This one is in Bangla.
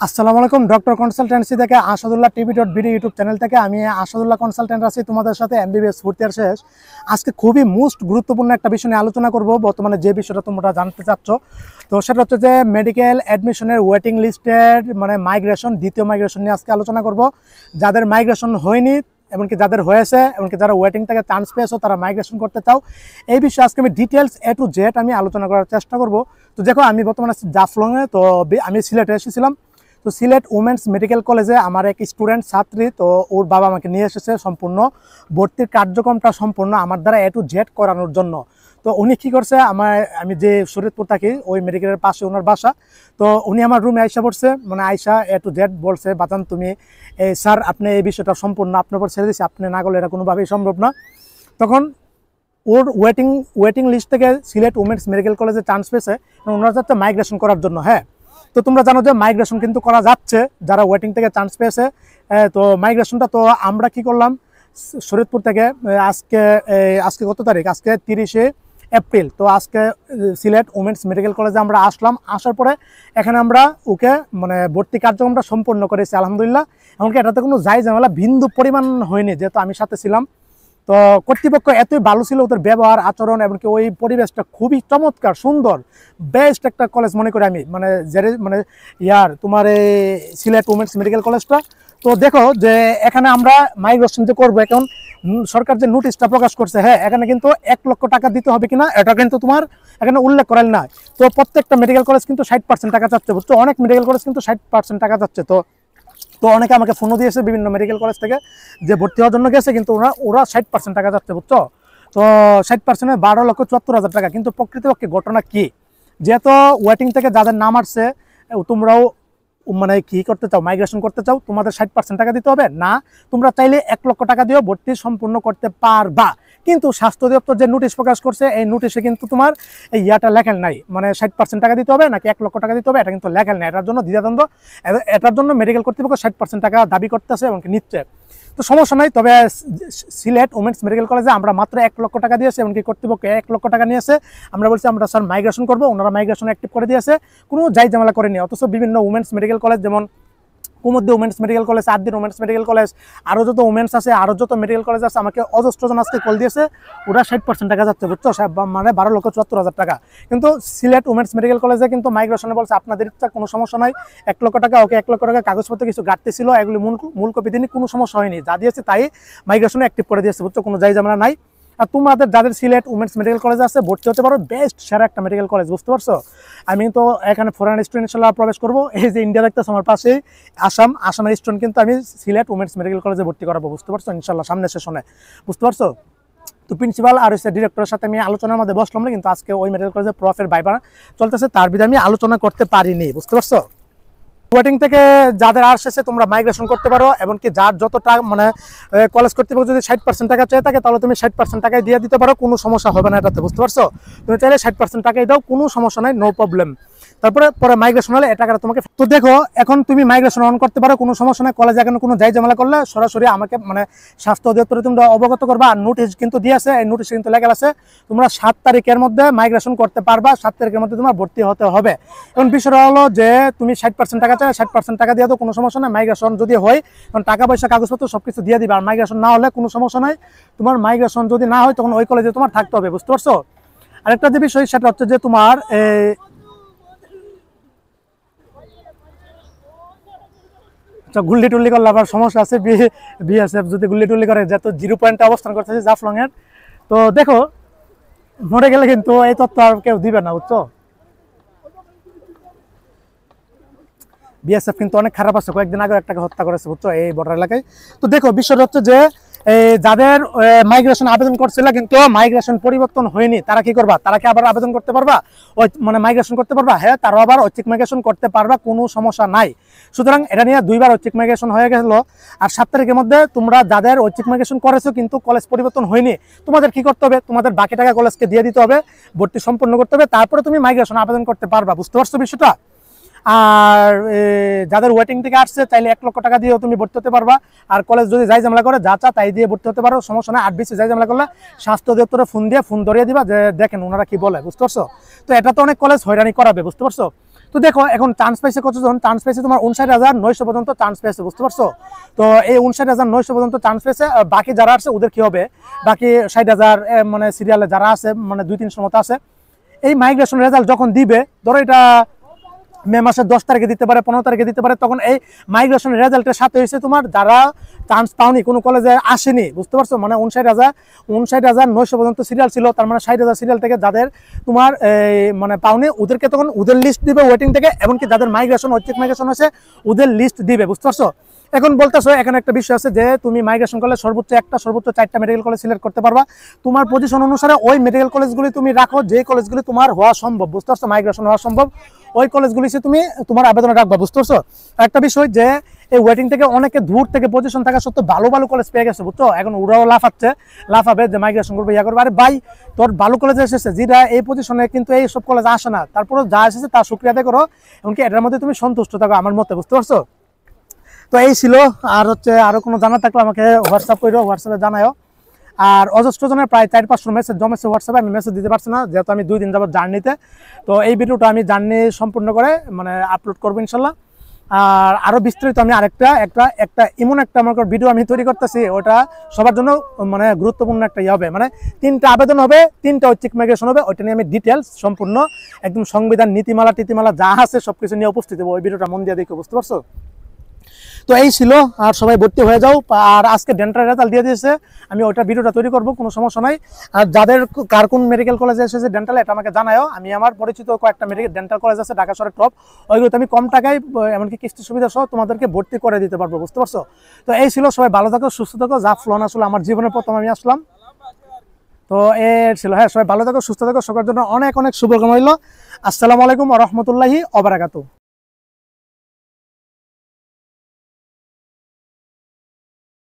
আসসালামু আলাইকুম। ডক্টর কনসালটেন্সি থেকে আসাদুল্লাহ টিভি.ভিডিও ইউটিউব চ্যানেল থেকে আমি আসাদুল্লাহ কনসালটেন্ট আছি তোমাদের সাথে। এমবিবিএস ফোর্থ ইয়ার শেষ। আজকে খুবই মোস্ট গুরুত্বপূর্ণ একটা বিষয় নিয়ে আলোচনা করব। বর্তমানে যে বিষয়টা তোমরা জানতে চাচ্ছ, তো সেটা হচ্ছে যে মেডিকেল অ্যাডমিশনের ওয়েটিং লিস্টের মাইগ্রেশন, দ্বিতীয় মাইগ্রেশন নিয়ে আজকে আলোচনা করব। যাদের মাইগ্রেশন হয়নি, এমনকি যাদের হয়েছে, এমনকি যারা ওয়েটিং থেকে চান্স পেয়েছো, তারা মাইগ্রেশন করতে চাও, এই বিষয়ে আজকে আমি ডিটেলস A to Z আমি আলোচনা করার চেষ্টা করব। তো দেখো, আমি বর্তমানে জাফলংয়ে, তো আমি সিলেটে এসেছিলাম। তো সিলেট উমেন্স মেডিকেল কলেজে আমার এক স্টুডেন্ট ছাত্রী, তো ওর বাবা আমাকে নিয়ে এসেছে সম্পূর্ণ ভর্তির কার্যক্রমটা সম্পূর্ণ আমার দ্বারা A to Z করানোর জন্য। তো উনি কী করছে, আমি যে শরীয়তপুর থাকি ওই মেডিকেলের পাশে ওনার বাসা। তো উনি আমার রুমে আইসা পড়ছে, আইসা A to Z বলছে, বাতান তুমি স্যার আপনি এই বিষয়টা সম্পূর্ণ আপনার উপর ছেড়ে দিচ্ছি, আপনি না করলে এটা কোনোভাবেই সম্ভব না। তখন ওর ওয়েটিং লিস্ট থেকে সিলেট উমেন্স মেডিকেল কলেজে চান্স পেয়েছে, ওনারা যাচ্ছে মাইগ্রেশন করার জন্য। হ্যাঁ, তো তোমরা জানো যে মাইগ্রেশন কিন্তু করা যাচ্ছে যারা ওয়েটিং থেকে চান্স পেয়েছে। তো মাইগ্রেশনটা, তো আমরা কি করলাম, শরীয়তপুর থেকে আজকে কত তারিখ, আজকে 30শে এপ্রিল। তো আজকে সিলেট উমেন্স মেডিকেল কলেজে আমরা আসলাম। আসার পরে এখানে আমরা ওকে ভর্তি কার্যক্রমটা সম্পন্ন করেছি আলহামদুলিল্লাহ। এমনকি এটাতে কোনো যাই ঝামেলা বিন্দু পরিমাণ হয়নি, যেহেতু আমি সাথে ছিলাম। তো কর্তৃপক্ষ এতই ভালো ছিল, ওদের ব্যবহার আচরণ, এমনকি ওই পরিবেশটা খুবই চমৎকার সুন্দর, বেস্ট একটা কলেজ মনে করি আমি, তোমার এই সিলেট উমেন্স মেডিকেল কলেজটা। তো দেখো যে এখানে আমরা মাইগ্রেশন যে করবো, এখন সরকার যে নোটিশটা প্রকাশ করছে, হ্যাঁ, এখানে কিন্তু 1 লক্ষ টাকা দিতে হবে কিনা এটা কিন্তু তোমার এখানে উল্লেখ করেন না। তো প্রত্যেকটা মেডিকেল কলেজ কিন্তু 60% টাকা চাচ্ছে, বুঝছো, অনেক মেডিকেল কলেজ কিন্তু 60% টাকা চাচ্ছে। তো অনেকে আমাকে ফোনও দিয়েছে বিভিন্ন মেডিকেল কলেজ থেকে, যে ভর্তি হওয়ার জন্য গেছে, কিন্তু ওরা 60% টাকা যাচ্ছে, বুঝছো। তো 60% 12,74,000 টাকা। কিন্তু প্রকৃতপক্ষে ঘটনা কি, যেহেতু ওয়েটিং থেকে যাদের নাম আসছে, তোমরাও কি করতে চাও, মাইগ্রেশন করতে চাও, তোমাদের 60% টাকা দিতে হবে না। তোমরা চাইলে 1 লক্ষ টাকা দিয়েও ভর্তি সম্পূর্ণ করতে পারবা। কিন্তু স্বাস্থ্য অধিদপ্তর যে নোটিশ প্রকাশ করছে, এই নোটিশে কিন্তু তোমার এই ইয়াটা লেখেন নাই, 60% টাকা দিতে হবে নাকি 1 লক্ষ টাকা দিতে হবে, এটা কিন্তু লেখেন নাই। এটার জন্য দ্বিধাদ্বন্দ্ব, এটার জন্য মেডিকেল কর্তৃপক্ষ 60% টাকা দাবি করতেছে এবং নিচ্ছে। তো সমস্যা নাই। তবে সিলেট উমেন্স মেডিকেল কলেজে আমরা মাত্র 1 লক্ষ টাকা দিয়েছি, এমনকি কর্তৃপক্ষ 1 লক্ষ টাকা নিয়েছে। আমরা বলছি আমরা স্যার মাইগ্রেশন করবো, ওনারা মাইগ্রেশন অ্যাক্টিভ করে দিয়েছে, কোনো যাই ঝামেলা করেনি। অথচ বিভিন্ন উমেন্স মেডিকেল কলেজ, যেমন Kumudini women's medical college, Addin women's medical college, আরও যত উমেন্স আছে, আরও যত মেডিকেল কলেজ আছে, আমাকে অজস্রজন আজকে কল দিয়েছে, ওরা 60% টাকা যাচ্ছে, বুঝছো, 12,74,000 টাকা। কিন্তু সিলেট উমেন্স মেডিকেল কলেজে কিন্তু মাইগ্রেশনে বলছে আপনাদের ইচ্ছা, কোনো সমস্যা নাই, 1 লক্ষ টাকা, ওকে 1 লক্ষ টাকা কাগজপত্র কিছু ঘাটতি ছিল, এগুলি মূল কপি দিনই, কোনো সমস্যা হয়নি, যা দিয়েছে তাই মাইগ্রেশনে অ্যাক্টিভ করে দিয়েছে, বুঝছো, কোনো যাই ঝামেলা নাই। আর তোমাদের যাদের সিলেট উমেন্স মেডিকেল কলেজ আছে, ভর্তি হতে পারো, বেস্ট সেরা একটা মেডিকেল কলেজ, বুঝতে পারছো। আমি তো এখানে ফরেন স্টুডেন্ট ইনশাল্লাহ প্রবেশ করবো। এই যে ইন্ডিয়া দেখতেছো আমার পাশেই আসামের স্টুডেন্ট, কিন্তু আমি সিলেট উমেন্স মেডিকেল কলেজে ভর্তি করাবো, বুঝতে পারছো, ইনশাল্লাহ সামনের সেশনে, বুঝতে পারছো। তো প্রিন্সিপাল আর ডিরেক্টরের সাথে আমি আলোচনার মধ্যে বসলাম না, কিন্তু আজকে ওই মেডিকেল কলেজে প্রফের ভাইবা চলতেছে, তার বিধে আমি আলোচনা করতে পারিনি, বুঝতে পারছো। ওয়েটিং থেকে যাদের আসছে তোমরা মাইগ্রেশন করতে পারো, এমনকি যার যত টাকা কলেজ কর্তৃপক্ষ যদি 60% টাকা চেয়ে থাকে, তাহলে তুমি 60% টাকায় দিয়ে দিতে পারো, কোনো সমস্যা হবে না এটাতে, বুঝতে পারছো। তুমি চাইলে 60% টাকাই দাও, কোনো সমস্যা নাই, নো প্রবলেম। পরে মাইগ্রেশন হলে এটা তোমাকে, তো দেখো এখন তুমি মাইগ্রেশন অন করতে পারো, কোনো সমস্যা নাই। কলেজে এখন কোনো যাই ঝামেলা করলে সরাসরি আমাকে স্বাস্থ্য অধিদপ্তরে তোমরা অবগত করবা। আর নোটিশ কিন্তু দিয়েছে, এই নোটিশে কিন্তু লেখা আছে তোমরা 7 তারিখের মধ্যে মাইগ্রেশন করতে পারবা, 7 তারিখের মধ্যে তোমার ভর্তি হতে হবে। এখন বিষয়টা হলো যে তুমি 60% টাকা চাই, 60% টাকা দিয়ে দাও, কোনো সমস্যা নাই। মাইগ্রেশন যদি হয়, তখন টাকা পয়সা কাগজপত্র সবকিছু দিয়ে দিবে। আর মাইগ্রেশন না হলে কোনো সমস্যা নাই, তোমার মাইগ্রেশন যদি না হয় তখন ওই কলেজে তোমার থাকতে হবে, বুঝতে পারছো। আরেকটা যে বিষয়, সেটা হচ্ছে যে তোমার গুল্লি টুল্লি করলে আবার সমস্যা আছে। বিএসএফ যদি গুল্লি টুল্লি করে, যেহেতু 0 পয়েন্টে অবস্থান করতেছে জাফলং এর, তো দেখো মরে গেলে কিন্তু এই তথ্য আর কেউ দিবে না, বুঝছো। বিএসএফ কিন্তু অনেক খারাপ আছে, কয়েকদিন আগে একটাকে হত্যা করেছে, বুঝছো, এই বর্ডার এলাকায়। তো দেখো বিষয়টা হচ্ছে যে যাদের মাইগ্রেশন আবেদন করছিল কিন্তু মাইগ্রেশন পরিবর্তন হয়নি, তারা কি করবা, তারা কি আবার আবেদন করতে পারবা, মাইগ্রেশন করতে পারবা। হ্যাঁ, তারাও আবার ঐচ্ছিক মাইগ্রেশন করতে পারবা, কোনো সমস্যা নাই। সুতরাং এটা নিয়ে 2 বার ঐচ্ছিক মাইগ্রেশন হয়ে গেল। আর 7 তারিখের মধ্যে তোমরা যাদের ঐচ্ছিক মাইগ্রেশন করেছো কিন্তু কলেজ পরিবর্তন হয়নি, তোমাদের কি করতে হবে, তোমাদের বাকি টাকা কলেজকে দিয়ে দিতে হবে, ভর্তি সম্পন্ন করতে হবে, তারপরে তুমি মাইগ্রেশন আবেদন করতে পারবা, বুঝতে পারছো বিষয়টা। আর যাদের ওয়েটিং থেকে আসছে, চাইলে 1 লক্ষ টাকা দিয়েও তুমি ভর্তি হতে পারবা। আর কলেজ যদি যাই ঝামেলা করে, যা চা তাই দিয়ে ভর্তি হতে পারো, সমস্যা নাই। 8 বেশি যাই ঝামেলা করলে স্বাস্থ্য অধিদপ্তরে ফোন ধরিয়ে দিবা, যে দেখেন ওনারা কি বলে, বুঝতে পারছো। তো এটা তো অনেক কলেজ হয়রানি করাবে, বুঝতে পারছো। তো তো দেখো এখন চান্স পাইছে কতজন, চান্স পাইছে তোমার 59,900 পর্যন্ত চান্স পেয়েছে, বুঝতে পারছো? তো এই 59,900 পর্যন্ত চান্স পেয়েছে। বাকি যারা আছে ওদের কি হবে, বাকি 60,000 মানে সিরিয়ালে যারা আছে মানে 200-300 মতো আছে, এই মাইগ্রেশন রেজাল্ট যখন দিবে, ধরো এটা মে মাসের 10 তারিখে দিতে পারে, 15 তারিখে দিতে পারে, তখন এই মাইগ্রেশন রেজাল্টের সাথে হয়েছে তোমার যারা চান্স পাওনি, কোনো কলেজে আসেনি, বুঝতে পারছো? মানে 59,900 পর্যন্ত সিরিয়াল ছিল, তার মানে 60,000 সিরিয়াল থেকে যাদের তোমার মানে পাওনি ওদেরকে তখন ওদের লিস্ট দিবে ওয়েটিং থেকে, এমনকি যাদের মাইগ্রেশন ঐচ্ছিক মাইগ্রেশন আছে ওদের লিস্ট দিবে, বুঝতে পারছো? এখন বলতেছো এখানে একটা বিষয় আছে যে তুমি মাইগ্রেশন করলে সর্বোচ্চ 4টা মেডিকেল কলেজ সিলেক্ট করতে পারবা। তোমার পজিশন অনুসারে ওই মেডিকেল কলেজগুলি তুমি রাখো, যে কলেজগুলি তোমার হওয়া সম্ভব, বুঝতে পারছো? মাইগ্রেশন হওয়া সম্ভব ওই কলেজগুলি তুমি তোমার আবেদনে রাখবা, বুঝতে পারছো? একটা বিষয় যে এই ওয়েটিং থেকে অনেকে দূর থেকে পজিশন থাকা সত্ত্বেও ভালো ভালো কলেজ পেয়ে গেছে, বুঝছো? এখন ওরাও লাফাবে যে মাইগ্রেশন করবে, ইয়া করবে। আরে ভাই, তোর ভালো কলেজে এসেছে, যেটা এই পজিশনে কিন্তু এই সব কলেজ আসে না, তারপরে যা এসেছে তার শুকরিয়া আদায় করো, এমনকি এটার মধ্যে তুমি সন্তুষ্ট থাকো আমার মতে, বুঝতে পারছো? তো এই ছিল। আর হচ্ছে আরো কোনো জানা থাকলে আমাকে হোয়াটসঅ্যাপ করো, হোয়াটসঅ্যাপে জানাও। আর অজস্র জনের প্রায় 400-500 মেসেজ জমেছে হোয়াটসঅ্যাপে, আমি মেসেজ দিতে পারছি না যেহেতু আমি 2 দিন যাবত জার্নিতে। তো এই ভিডিওটা আমি জার্নি সম্পূর্ণ করে মানে আপলোড করবো ইনশাল্লাহ। আর আরো বিস্তারিত আমি আরেকটা এমন একটা আমার ভিডিও আমি তৈরি করতেছি, ওটা সবার জন্য মানে গুরুত্বপূর্ণ একটা ইয়ে হবে, মানে 3টা আবেদন হবে, 3টা ঐচ্ছিক মাইগ্রেশন হবে, ওইটা নিয়ে আমি ডিটেলস সম্পূর্ণ একদম সংবিধান নীতিমালা যা আছে সবকিছু নিয়ে উপস্থিত হবো। ওই ভিডিওটা মন দিয়ে দেখো, বুঝতে পারছো? তো এই ছিল। আর সবাই ভর্তি হয়ে যাও। আর আজকে ডেন্টাল রেজাল্ট দিয়ে দিয়েছে, আমি ওইটা ভিডিওটা তৈরি করব, কোনো সমস্যা নাই। আর যাদের কার কোন মেডিকেল কলেজে এসেছে ডেন্টাল, এটা আমাকে জানাও। আমি আমার পরিচিত কয়েকটা ডেন্টাল কলেজ আছে ঢাকা শহরের টপ, ওইগুলোতে আমি কম টাকায় এমনকি কিস্তি সুবিধা সহ তোমাদেরকে ভর্তি করে দিতে পারবো, বুঝতে পারছো? তো এই ছিল। সবাই ভালো থাকো, সুস্থ থাকো। যা ফ্লোন আসলে আমার জীবনের প্রথম আমি আসলাম, তো এর ছিল। হ্যাঁ, সবাই ভালো থাকো, সুস্থ থাকো। সবার জন্য অনেক অনেক শুভকামনা রইল। আসসালামু আলাইকুম ওয়া রাহমাতুল্লাহি ওয়া বারাকাতুহু।